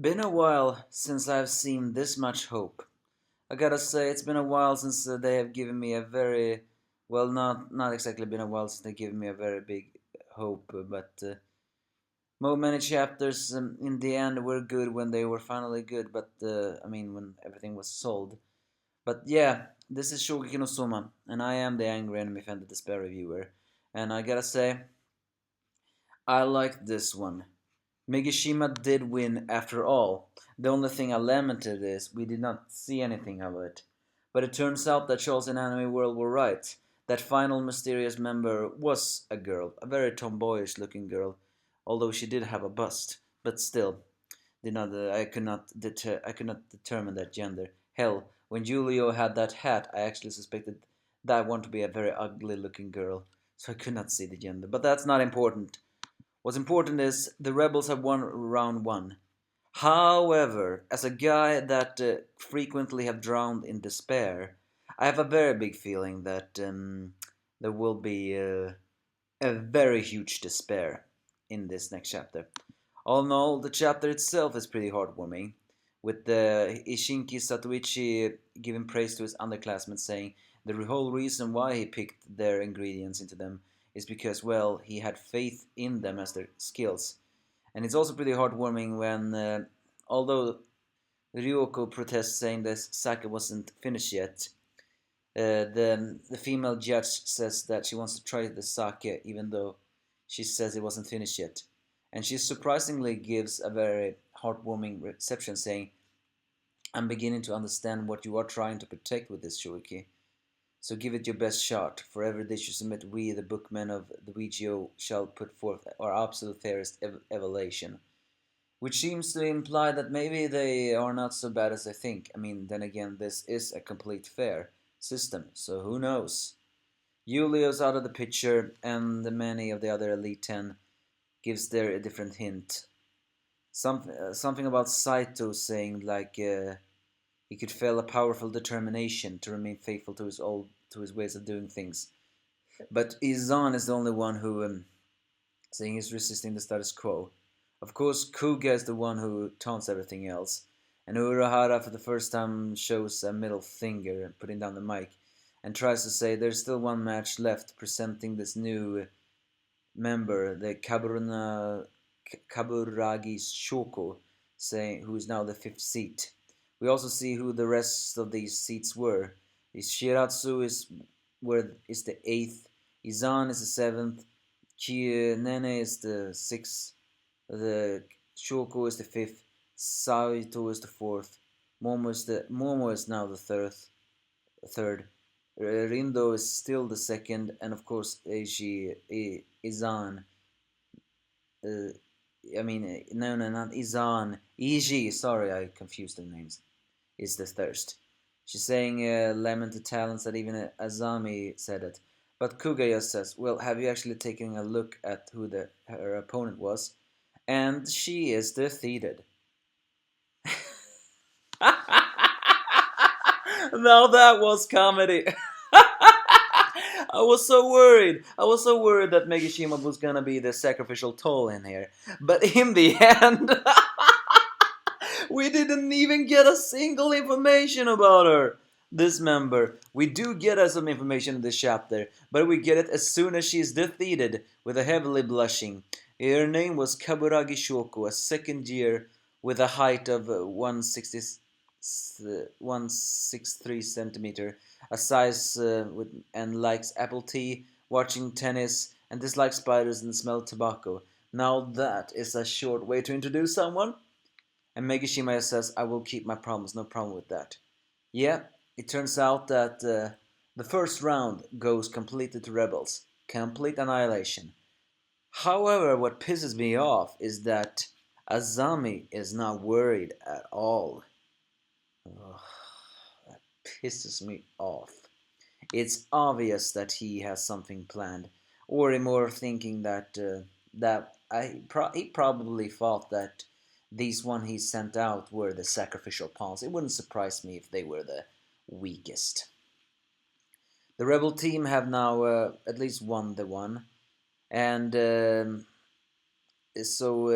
Been a while since I've seen this much hope. I gotta say, it's been a while since they have given me a very, well, not exactly been a while since they given me a very big hope, but many chapters in the end were good when they were finally good. But I mean, when everything was sold. But yeah, this is Shokugeki no Soma, and I am the Angry Anime Fan, the Despair Reviewer, and I gotta say, I liked this one. Megashima did win after all. The only thing I lamented is we did not see anything of it. But it turns out that Charles in Anime World were right. That final mysterious member was a girl, a very tomboyish looking girl, although she did have a bust. But still, I could not determine that gender. Hell, when Julio had that hat, I actually suspected that one to be a very ugly looking girl, so I could not see the gender. But that's not important. What's important is the rebels have won round one. However, as a guy that frequently have drowned in despair, I have a very big feeling that there will be a very huge despair in this next chapter. All in all, the chapter itself is pretty heartwarming, with Ishinki Satoichi giving praise to his underclassmen, saying the whole reason why he picked their ingredients into them is because, well, he had faith in them as their skills. And it's also pretty heartwarming when, although Ryoko protests saying that sake wasn't finished yet, the female judge says that she wants to try the sake even though she says it wasn't finished yet. And she surprisingly gives a very heartwarming reception, saying, I'm beginning to understand what you are trying to protect with this, Shuiki. So give it your best shot. For every dish you submit, we, the bookmen of the WGO, shall put forth our absolute fairest evaluation. Which seems to imply that maybe they are not so bad as I think. I mean, then again, this is a complete fair system, so who knows? Julio's out of the picture, and many of the other Elite 10 gives there a different hint. Something about Saito saying like he could feel a powerful determination to remain faithful to his ways of doing things. But Izan is the only one who saying he's resisting the status quo. Of course, Kuga is the one who taunts everything else, and Urahara for the first time shows a middle finger, putting down the mic, and tries to say there's still one match left, presenting this new member, the Kaburagi Shoko, saying who is now the fifth seat. We also see who the rest of these seats were. Shiratsu is the eighth, Izan is the seventh, Nene is the sixth, the Shoko is the fifth, Saito is the fourth, Momo is now the third. Rindo is still the second, and of course Eiji Izan. Uh, no, not Izan. Eiji, sorry, I confused the names. Is the thirst. She's saying lemon to talents that even Azami said it. But Kugaya says, well, have you actually taken a look at who her opponent was? And she is defeated. Now that was comedy. I was so worried. I was so worried that Megashima was gonna be the sacrificial toll in here. But in the end, we didn't even get a single information about her. This member. We do get us some information in this chapter, but we get it as soon as she is defeated with a heavily blushing. Her name was Kaburagi Shoko, a second year with a height of 163 centimeter, a size and likes apple tea, watching tennis, and dislikes spiders and smell tobacco. Now that is a short way to introduce someone. And Megashima says, I will keep my promise, no problem with that. Yeah, it turns out that the first round goes completely to Rebels. Complete annihilation. However, what pisses me off is that Azami is not worried at all. Ugh, that pisses me off. It's obvious that he has something planned, or more thinking that he probably thought that these one he sent out were the sacrificial pawns. It wouldn't surprise me if they were the weakest. The rebel team have now at least won the one, and so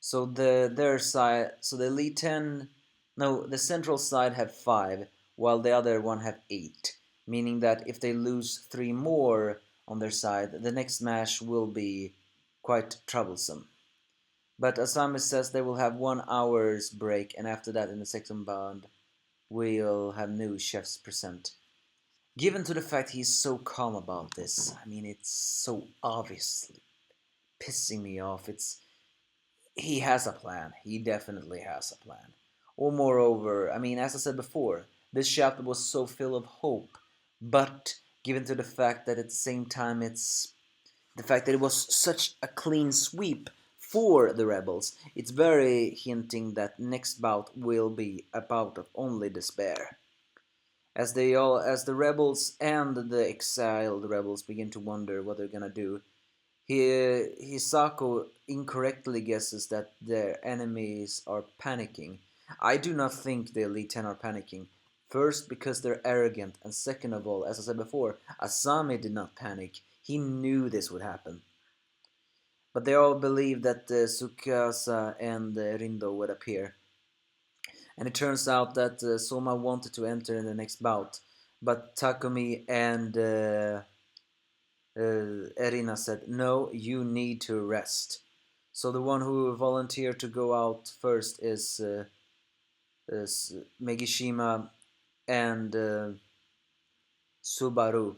So their side, so the Elite 10, no, the Central side have 5, while the other one have 8. Meaning that if they lose 3 more on their side, the next match will be quite troublesome. But Asami says they will have 1 hour's break, and after that, in the second round, we'll have new chefs present. Given to the fact he's so calm about this, I mean, it's so obviously pissing me off. He has a plan. He definitely has a plan. Or moreover, I mean, as I said before, this chapter was so full of hope, but given to the fact that at the same time it's the fact that it was such a clean sweep for the rebels, it's very hinting that next bout will be a bout of only despair. As the rebels and the exiled rebels begin to wonder what they're gonna do, Hisako incorrectly guesses that their enemies are panicking. I do not think the Elite 10 are panicking. First, because they're arrogant, and second of all, as I said before, Asami did not panic. He knew this would happen. But they all believed that Tsukasa and Rindo would appear. And it turns out that Soma wanted to enter in the next bout, but Takumi and Erina said, "No, you need to rest." So the one who volunteered to go out first is Megishima and Subaru.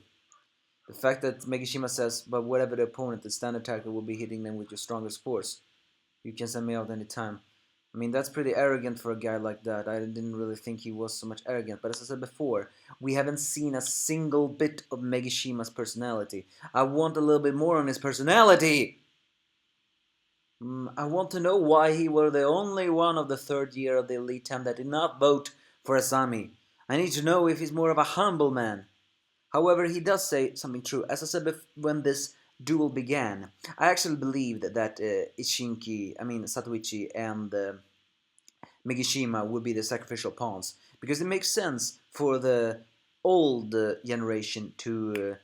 The fact that Megishima says, "But whatever the opponent, the stand attacker will be hitting them with your strongest force. You can send me out anytime." I mean, that's pretty arrogant for a guy like that. I didn't really think he was so much arrogant. But as I said before, we haven't seen a single bit of Megishima's personality. I want a little bit more on his personality! I want to know why he were the only one of the third year of the Elite 10 that did not vote for Asami. I need to know if he's more of a humble man. However, he does say something true. As I said when this duel began, I actually believed that Satoichi and Megishima would be the sacrificial pawns, because it makes sense for the old generation to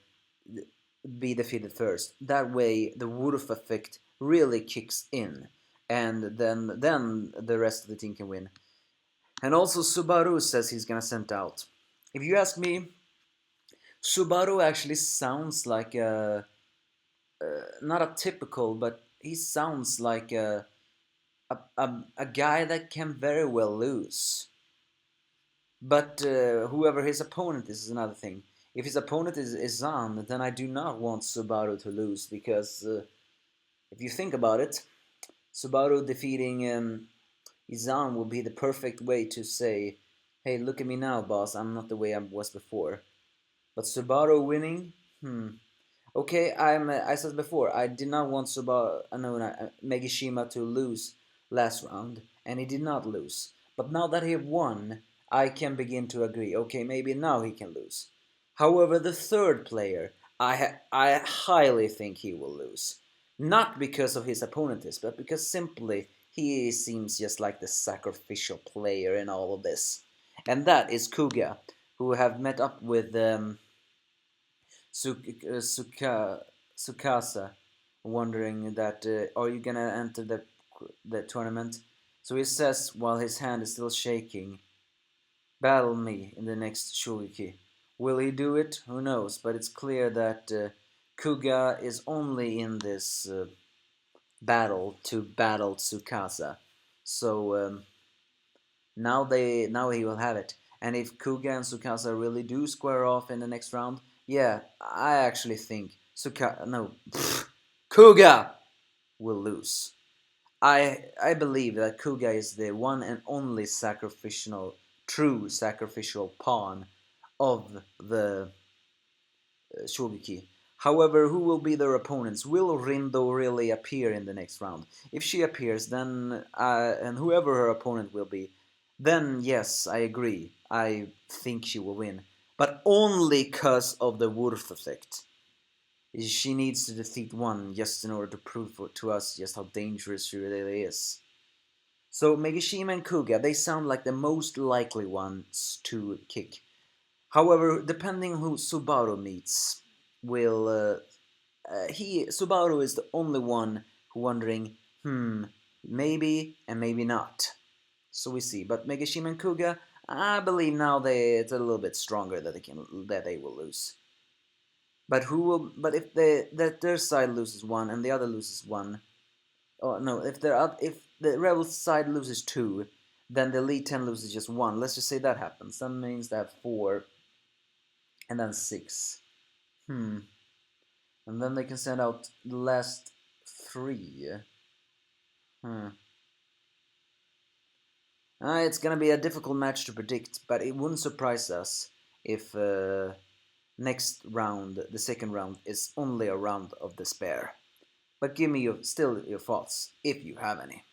be defeated first. That way, the Wolf effect really kicks in, and then the rest of the team can win. And also, Subaru says he's gonna send out. If you ask me, Subaru actually sounds like not a typical, but he sounds like a guy that can very well lose. But whoever his opponent is another thing. If his opponent is Izan, then I do not want Subaru to lose, because if you think about it, Subaru defeating Izan will be the perfect way to say, "Hey, look at me now, boss. I'm not the way I was before." But Subaru winning, Okay, I said before, I did not want Megishima to lose last round, and he did not lose. But now that he won, I can begin to agree. Okay, maybe now he can lose. However, the third player, I highly think he will lose. Not because of his opponent is, but because simply he seems just like the sacrificial player in all of this. And that is Kuga, who have met up with Sukasa, wondering that are you gonna enter the tournament? So he says while his hand is still shaking, "Battle me in the next Shokugeki." Will he do it? Who knows? But it's clear that Kuga is only in this battle to battle Tsukasa. So now he will have it. And if Kuga and Tsukasa really do square off in the next round, yeah, I actually think Kuga will lose. I believe that Kuga is the one and only true sacrificial pawn of the Shogeki. However, who will be their opponents? Will Rindo really appear in the next round? If she appears, then and whoever her opponent will be, then yes, I agree. I think she will win, but only because of the Wolf effect. She needs to defeat one just in order to prove to us just how dangerous she really is. So Megishima and Kuga, they sound like the most likely ones to kick. However, depending who Subaru meets, Subaru is the only one who wondering, Maybe and maybe not. So we see. But Megashima and Kuga, I believe now it's a little bit stronger that they will lose. But who will? But if their side loses one and the other loses one, oh no, if the rebel side loses two, then the Elite Ten loses just one. Let's just say that happens. That means they have four, and then six. Hmm. And then they can send out the last three. Hmm. It's gonna be a difficult match to predict, but it wouldn't surprise us if next round, the second round, is only a round of despair. But give me still your thoughts, if you have any.